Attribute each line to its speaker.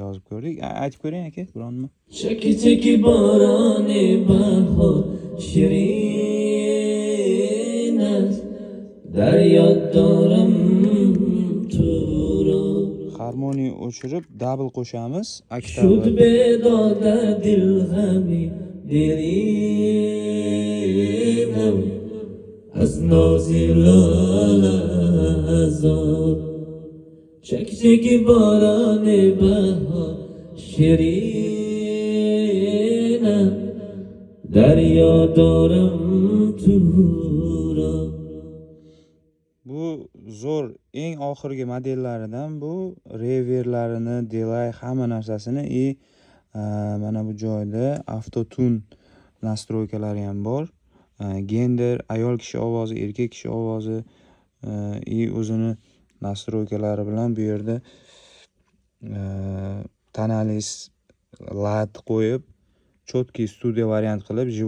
Speaker 1: yozib ko'rdik. Aytib ko'ring aka, bironmi?
Speaker 2: Cheki cheki boroni bahor shirin است daryodorim turo
Speaker 1: Harmoniya o'chirib double qo'shamiz.
Speaker 2: shud
Speaker 1: Oktavi.
Speaker 2: bedoda dil g'ami derinam az nozilazor cheki cheki boroni bahor shirin است daryodorim turo
Speaker 1: Bu zo'r eng oxirgi modellaridan bu reverlarini, delay hamma narsasini mana bu joyda автотune настройкалari ham bor. Gender, ayol kishi ovozi, erkak kishi ovozi o'zini настройкалari bilan bu yerda tonalist lat qo'yib, cho'tki studiya variant qilib